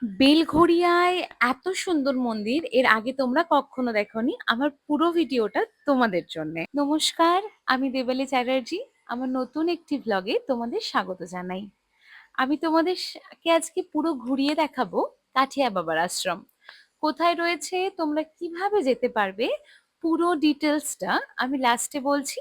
বেলঘড়িয়ায় এত সুন্দর মন্দির এর আগে তোমরা কখনো দেখোনি। আমার পুরো ভিডিওটা তোমাদের জন্য। নমস্কার, আমি দেবালি চ্যাটার্জি। আমার নতুন একটি ভ্লগে তোমাদের স্বাগত জানাই। আমি তোমাদেরকে আজকে পুরো ঘুরিয়ে দেখাবো কাঠিয়া বাবার আশ্রম কোথায় রয়েছে, তোমরা কিভাবে যেতে পারবে, পুরো ডিটেলসটা আমি লাস্টে বলছি।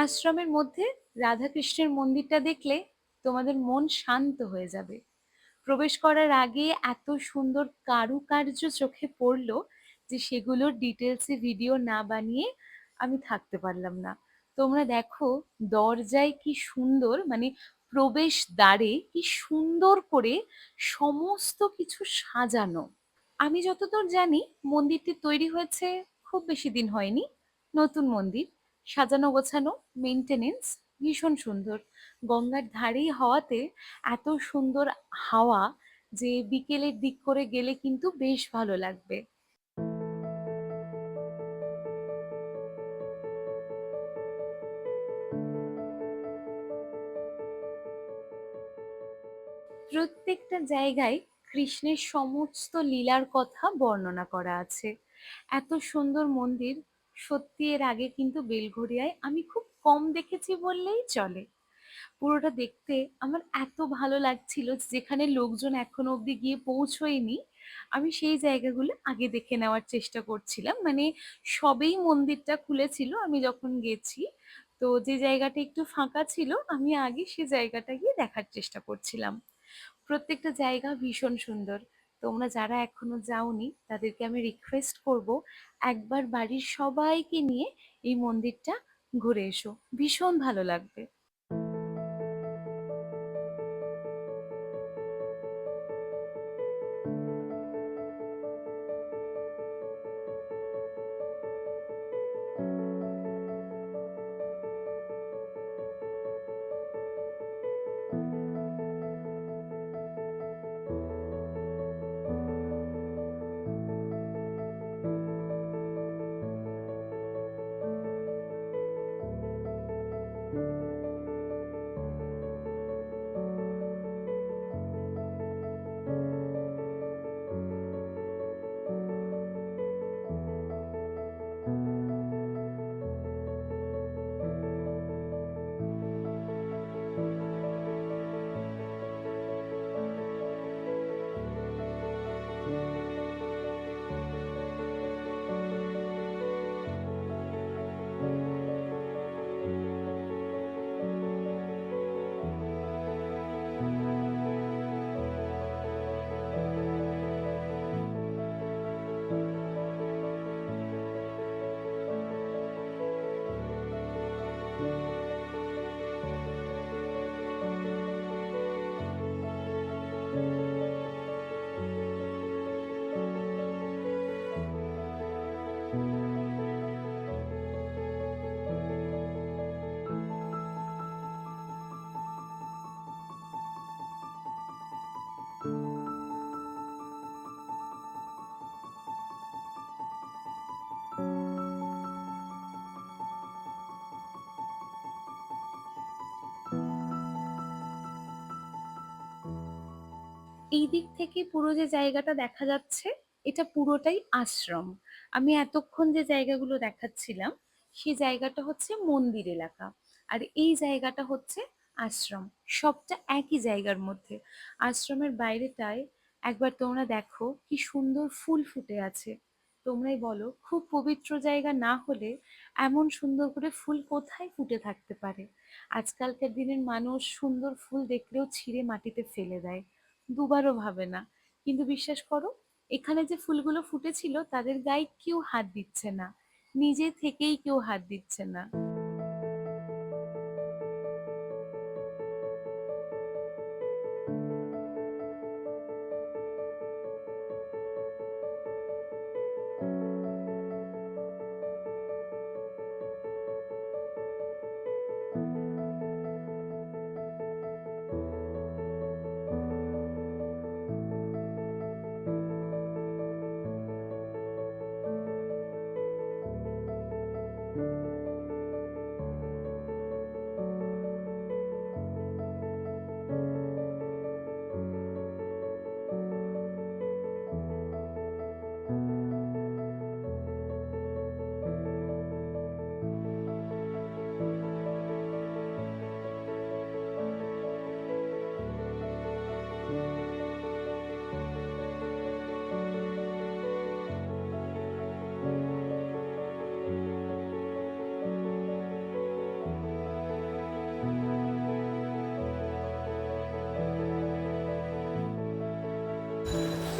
আশ্রমের মধ্যে রাধাকৃষ্ণের মন্দিরটা দেখলে তোমাদের মন শান্ত হয়ে যাবে। প্রবেশ করার আগে এত সুন্দর কারুকার্য চোখে পড়লো যে সেগুলোর ডিটেলসে ভিডিও না বানিয়ে আমি থাকতে পারলাম না। তোমরা দেখো দরজায় কি সুন্দর, মানে প্রবেশ দ্বারে কি সুন্দর করে সমস্ত কিছু সাজানো। আমি যতদূর জানি মন্দিরটি তৈরি হয়েছে খুব বেশি দিন হয়নি। নতুন মন্দির, সাজানো গোছানো, মেনটেনেন্স ভীষণ সুন্দর। গঙ্গার ধারেই হওয়াতে এত সুন্দর হাওয়া যে বিকেলের দিক করে গেলে কিন্তু বেশ ভালো লাগবে। প্রত্যেকটা জায়গায় কৃষ্ণের সমস্ত লীলার কথা বর্ণনা করা আছে। এত সুন্দর মন্দির সত্যি এর আগে কিন্তু বেলঘরিয়ায় আমি খুব কম দেখেছি বললেই চলে। পুরোটা দেখতে আমার এত ভালো লাগছিল, যেখানে লোকজন এখনো অব্দি গিয়ে পৌঁছয়নি আমি সেই জায়গাগুলো আগে দেখে নেওয়ার চেষ্টা করছিলাম। মানে সবেই মন্দিরটা খুলেছিল আমি যখন গেছি, তো যে জায়গাটা একটু ফাঁকা ছিল আমি আগে সেই জায়গাটা গিয়ে দেখার চেষ্টা করছিলাম। প্রত্যেকটা জায়গা ভীষণ সুন্দর। তোমরা যারা এখনো যাওনি তাদেরকে আমি রিকোয়েস্ট করব একবার বাড়ির সবাইকে নিয়ে এই মন্দিরটা ঘুরে এসো, ভীষণ ভালো লাগবে। এই দিক থেকে পুরো যে জায়গাটা দেখা যাচ্ছে এটা পুরোটাই আশ্রম। আমি এতক্ষণ যে জায়গাগুলো দেখাচ্ছিলাম সেই জায়গাটা হচ্ছে মন্দির এলাকা, আর এই জায়গাটা হচ্ছে আশ্রম। সবটা একই জায়গার মধ্যে। আশ্রমের বাইরেটায় একবার তোমরা দেখো কি সুন্দর ফুল ফুটে আছে। তোমরাই বলো, খুব পবিত্র জায়গা না হলে এমন সুন্দর করে ফুল কোথায় ফুটে থাকতে পারে? আজকালকার দিনের মানুষ সুন্দর ফুল দেখলেও ছিঁড়ে মাটিতে ফেলে দেয়, দুবারও ভাবে না। কিন্তু বিশ্বাস করো, এখানে যে ফুলগুলো ফুটেছিল তাদের গায়ে কেউ হাত দিচ্ছে না, নিজে থেকেই কেউ হাত দিচ্ছে না।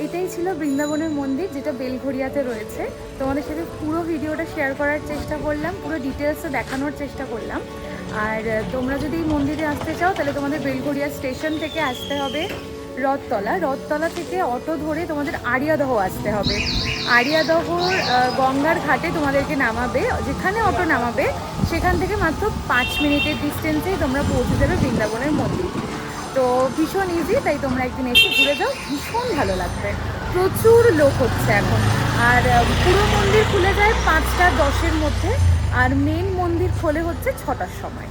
এটাই ছিল বৃন্দাবনের মন্দির, যেটা বেলঘরিয়াতে রয়েছে। তোমাদের সাথে পুরো ভিডিওটা শেয়ার করার চেষ্টা করলাম, পুরো ডিটেলসে দেখানোর চেষ্টা করলাম। আর তোমরা যদি এই মন্দিরে আসতে চাও তাহলে তোমাদের বেলঘরিয়া স্টেশন থেকে আসতে হবে রথতলা থেকে অটো ধরে তোমাদের আড়িয়াদহ আসতে হবে। আড়িয়াদহর গঙ্গার ঘাটে তোমাদেরকে নামাবে, যেখানে অটো নামাবে সেখান থেকে মাত্র 5 মিনিটের ডিস্টেন্সেই তোমরা পৌঁছে যাবে বৃন্দাবনের মন্দির। তো ভীষণ ইজি, তাই তোমরা একদিন এসে ঘুরে যাও, ভীষণ ভালো লাগবে। প্রচুর লোক হচ্ছে এখন। আর পুরো মন্দির খুলে যায় 5টা 10-এর মধ্যে, আর মেন মন্দির খোলে হচ্ছে 6টার সময়।